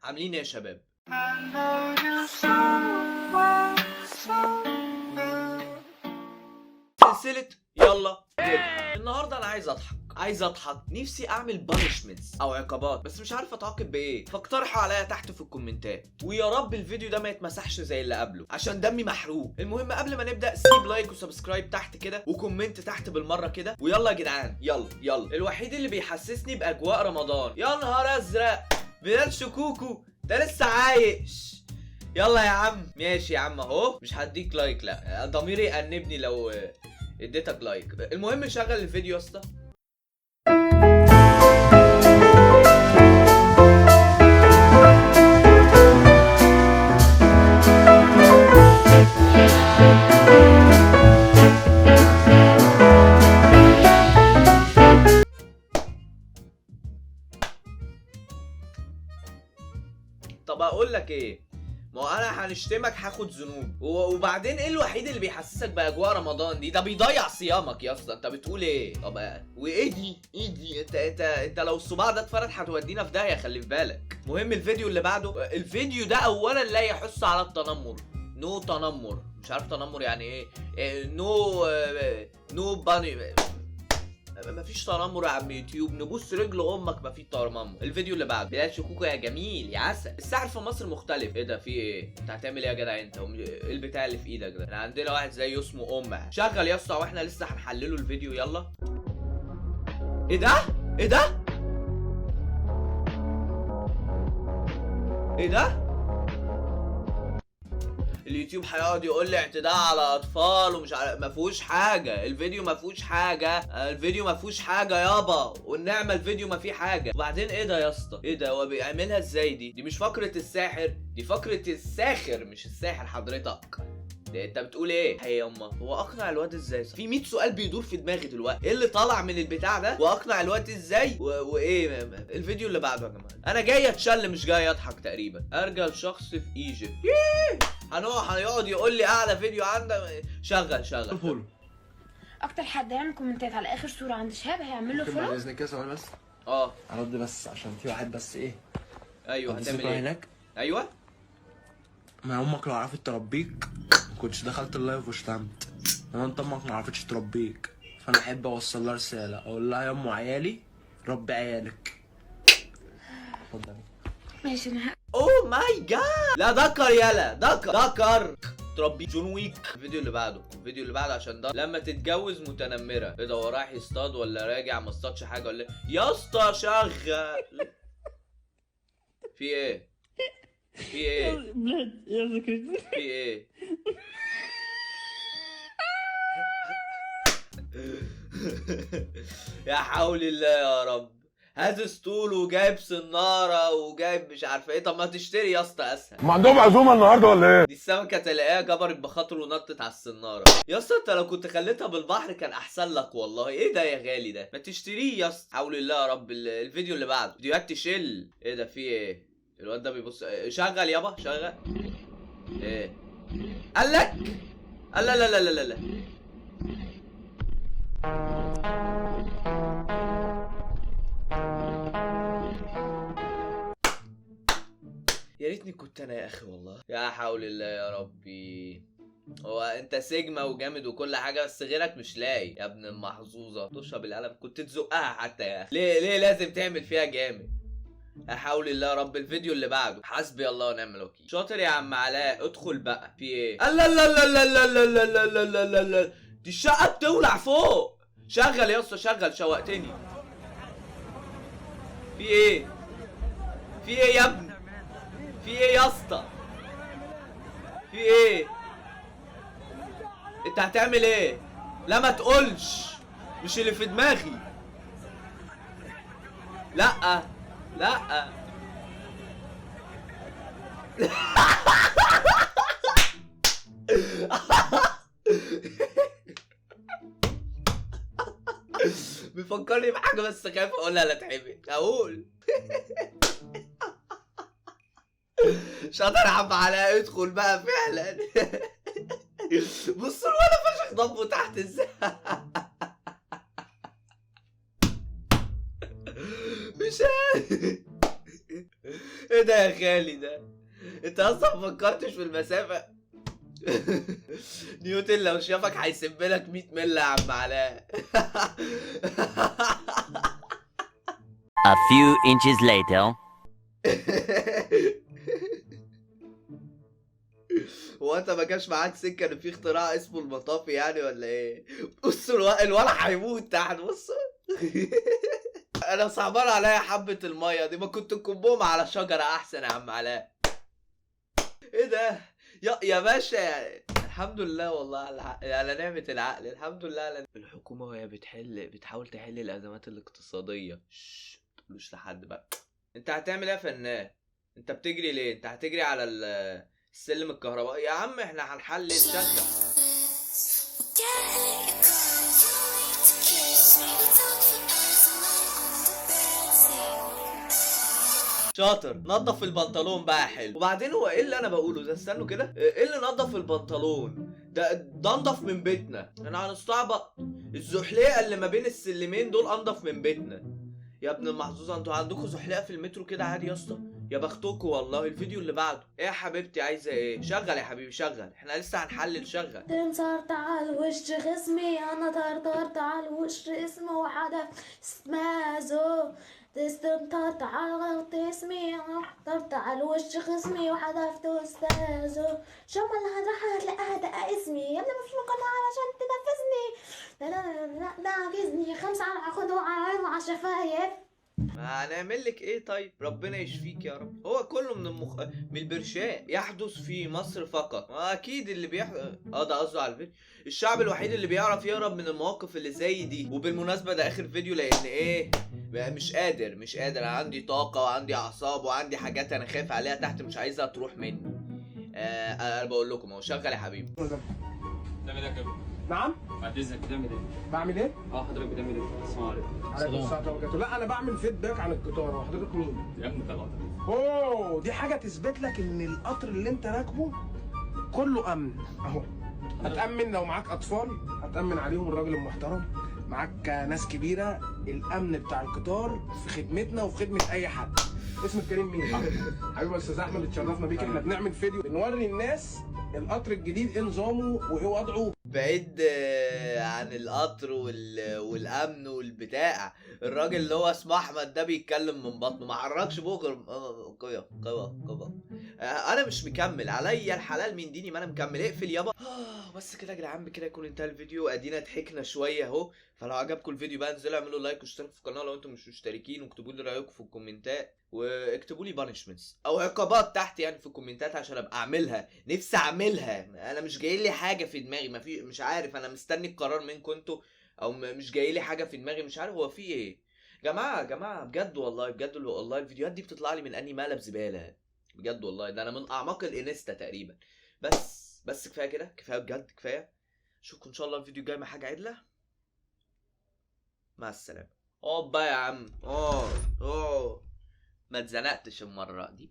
عاملين ايه يا شباب؟ سلسلة يلا كده. النهارده انا عايز اضحك نفسي اعمل بانشمنتس او عقابات، بس مش عارف اتعاقب بايه، فاقترحوا عليا تحت في الكومنتات. ويا رب الفيديو ده ما يتمسحش زي اللي قبله عشان دمي محروق. المهم قبل ما نبدا سيب لايك وسبسكرايب تحت كده وكومنت تحت بالمره كده. ويلا يا جدعان يلا الوحيد اللي بيحسسني باجواء رمضان، يا نهار ازرق، بلال شكوكو ده لسه عايش. يلا يا عم، ماشي يا عم اهو، مش هديك لايك، لا ضميري يأنبني لو اديتك لايك. المهم شغل الفيديو يا اسطى. طب اقول لك ايه، ما هو انا هنشتمك هاخد ذنوب، وبعدين ايه الوحيد اللي بيحسسك باجواء رمضان دي؟ ده بيضيع صيامك يا اسطى. انت بتقول ايه؟ طب وايه دي انت لو الصباع ده اتفرد هتودينا في داهيه، خلي في بالك. مهم الفيديو اللي بعده. الفيديو ده اولا لا يحث على التنمر، نو تنمر، مش عارف تنمر يعني ايه، نو باني، مفيش تنمر يا عم يوتيوب، نبص رجل امك مفيش تنمر. الفيديو اللي بعده بلال شكوكو يا جميل يا عسل. السعر في مصر مختلف. ايه ده في ايه؟ انت هتعمل ايه يا جدع انت؟ ايه البتاع اللي في ايدك ده؟ احنا عندنا واحد زيه اسمه امه. شغل يا اسطى واحنا لسه هنحلله الفيديو. يلا. ايه ده؟ ايه ده؟ ايه ده؟ اليوتيوب هيقعد يقول لي اعتداء على اطفال ومش عارف. ما فيهوش حاجه الفيديو، ما فيهوش حاجه الفيديو، ما فيهوش حاجه يابا، والنعمه الفيديو ما فيه حاجه. وبعدين ايه ده يا اسطى؟ ايه ده؟ هو بيعملها ازاي دي مش فقره الساحر، دي فقره الساخر مش الساحر حضرتك. انت بتقول ايه؟ هي يما هو اقنع الواد ازاي؟ في 100 سؤال بيدور في دماغي دلوقتي، ايه اللي طالع من البتاع ده؟ واقنع الواد ازاي؟ وايه الفيديو اللي بعده يا جماعه؟ انا جاي اتشل مش جاي اضحك تقريبا. ارجل شخص في ايجيبت. هيقعد يقول لي اعلى فيديو عندك. شغل فولو. اكتر حد هيعمل كومنتات على اخر صوره عند شهاب هيعمل له ممكن بعد فولو. اذنك كده ثواني بس. ارد بس عشان في واحد بس ايه. ايوه هتعمل ايه هناك؟ ايوه. ما امك لو عرفت تربيك ما كنتش دخلت اللايف وشتمت. انا انت امك ما عرفتش تربيك، فانا احب اوصل لها رساله، اقول لها يا ام عيالي ربي عيالك. اتفضلي. ماشي انا اوه ماي جاد، لا دكر يلا دكر تربي جون ويك. الفيديو اللي بعده عشان ده لما تتجوز متنمره. ايه ده؟ هو رايح يصطاد ولا راجع ما اصطادش حاجه ولا يا اسطى؟ شغل. في ايه؟ في ايه؟ يا حول الله يا رب. هذا اسطول وجايب صناره وجايب مش عارفه ايه. طب ما تشتري يا اسطى اسهل. ما عندهم عزومه النهارده ولا ايه؟ دي السمكه تلاقيها جبرت بخاطر ونطت على الصناره. يا اسطى انت لو كنت خليتها بالبحر كان احسن لك والله. ايه ده يا غالي ده؟ ما تشتريه يا اسطى. حول الله يا رب. الفيديو اللي بعده فيديوهات تشيل. ايه ده؟ في ايه؟ الواد ده بيبص. شغل يابا شغل. ايه قال لك؟ لا يا ريتني كنت انا يا اخي والله. يا حول الله يا ربي. هو انت سيجما وجامد وكل حاجه، بس غيرك مش لاقي يا ابن المحظوظه. تشرب القلم كنت تزقها حتى يا اخي. ليه لازم تعمل فيها جامد؟ لا حول الله يا رب. الفيديو اللي بعده حسبي الله ونعم الوكيل. شاطر يا عم علاء. ادخل بقى. في ايه؟ لا دي الشقه بتولع فوق. شغل يا اسطى شغل، شوقتني. في ايه؟ في ايه يا ابني؟ في ايه يا اسطى؟ في ايه؟ انت هتعمل ايه؟ لا ما تقولش، مش اللي في دماغي. لا بيفكرني بحاجه بس خايف اقولها لا تحبي اقول. شاطر يا عم علاء. ادخل بقى فعلا. بص الولا فشخ ضبه تحت ازاي. مش عارف. ايه ده يا خالي ده؟ انت اصلا ما فكرتش في المسافة؟ نيوتن لو شافك هيسب لك 100 ملة يا عم علاء. A few inches later. هو انت ما جاش معاك سكه ان في اختراع اسمه المطافي يعني ولا ايه؟ بص الولا هيموت تحت بص. انا صعبان عليا حبه الميه دي، ما كنت تكبهم على شجره احسن يا عم علاء. ايه ده يا باشا يعني. الحمد لله والله على نعمه العقل، الحمد لله على الحكومه وهي بتحاول تحل الازمات الاقتصاديه. ما تقولوش لحد بقى. انت هتعمل ايه يا فنان؟ انت بتجري ليه؟ انت هتجري على السلم الكهربائي يا عم؟ احنا هنحل الشغله. شاطر، نظف البنطلون بقى حلو. وبعدين هو ايه اللي انا بقوله ده؟ استنوا كده، ايه اللي نظف البنطلون ده انضف من بيتنا. انا هنستعبط؟ الزحليقه اللي ما بين السلمين دول انضف من بيتنا. يا ابن المحظوظه، انتوا عندكم زحليقه في المترو كده عادي يا اسطى؟ يا بختكوا والله. الفيديو اللي بعده ايه يا حبيبتي؟ عايزه ايه؟ شغل يا حبيبي شغل، احنا لسه هنحلل. شغل. تنصرت على وش خصمي، انا طرطرت على وش اسمه وحدف سمازو. استنطرت على اسمي، انا طرت على وش خصمي وحدفت استاذو. شو ما اللي راح هتلاقيها دقة اسمي يا ابني، مش مقنع علشان تنفذني. لا لا لا لا، ده عاجزني 5 على خدوه على الشفايف. هنعمل لك ايه طيب؟ ربنا يشفيك يا رب. هو كله من البرشاء يحدث في مصر فقط. اكيد اللي بيحدث ده قصده على الفيديو. الشعب الوحيد اللي بيعرف يهرب من المواقف اللي زي دي. وبالمناسبه ده اخر فيديو، لان ايه بقى مش قادر. انا عندي طاقه وعندي اعصاب وعندي حاجات انا خايف عليها تحت مش عايزها تروح مني. انا بقول لكم اهو، شغل يا حبيبي. بتعمل ايه يا كابتن؟ نعم؟ بعد اذنك بتعمل ايه؟ بعمل ايه؟ حضرتك بتعمل ايه؟ السلام عليكم. عليكم السلام ورحمه الله وبركاته. لا انا بعمل فيدباك عن القطار. وحضرتك مين؟ يا ابني طلعت. اوه، دي حاجه تثبت لك ان القطر اللي انت راكبه كله امن اهو. هتامن لو معاك اطفال، هتامن عليهم. الراجل المحترم معاك ناس كبيره. الامن بتاع القطار في خدمتنا وفي خدمه اي حد. اسمك كريم مين؟ حبيبي استاذ احمد، اتشرفنا بيك. احنا بنعمل فيديو بنوري الناس القطر الجديد ايه نظامه وايه وضعه. بعيد عن القطر والامن والبتاع. الراجل اللي هو اسمه احمد ده بيتكلم من بطنه، ما حركش بوغر كده. انا مش مكمل عليا الحلال من ديني، ما انا مكمل. اقفل يابا. بس كده يا جدعان، بكده يكون انتهى الفيديو. ادينا ضحكنا شويه اهو. فلو عجبكم الفيديو بقى انزلوا اعملوا لايك واشتركوا في القناه لو انتم مش مشتركين، واكتبوا لي رايكم في الكومنتات، واكتبوا لي بانشمنتس او عقابات تحت يعني في الكومنتات عشان ابقى اعملها. نفسي اعملها. انا مش جاي لي حاجه في دماغي، مش عارف. انا مستني القرار منكم انتوا، او مش جاي لي حاجه في دماغي. مش عارف هو في ايه. جماعه بجد والله الفيديوهات دي بتطلع لي من اني مقلب زباله بجد والله. ده انا من اعماق الانستا تقريبا. بس كفايه كده، كفايه بجد كفايه. اشوفكم ان شاء الله الفيديو الجاي مع حاجه عدله. مع السلامه. بقى يا عم. ما اتزنقتش المره دي.